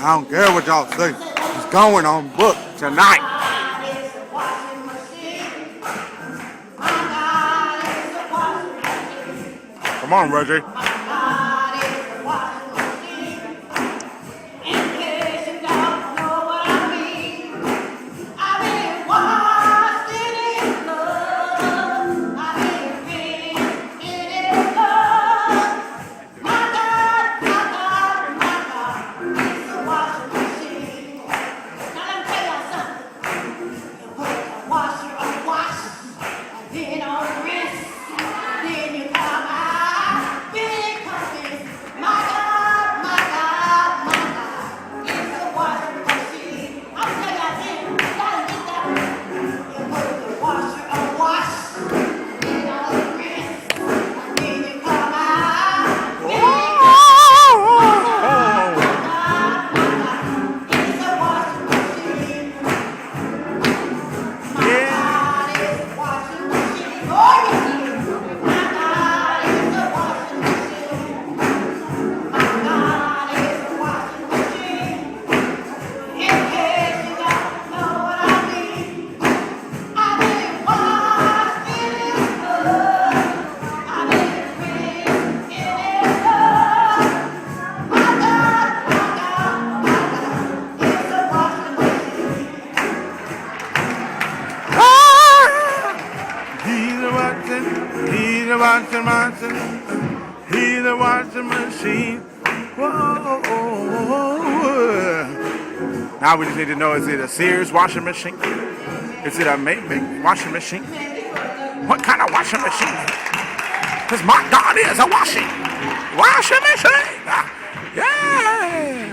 I don't care what y'all say. It's going on book tonight. Come on, Reggie. He's a washing machine. Whoa. Now we just need to know, is it a Sears washing machine? Is it a Maybank washing machine? What kind of washing machine? Because my God is a washing machine. Yeah.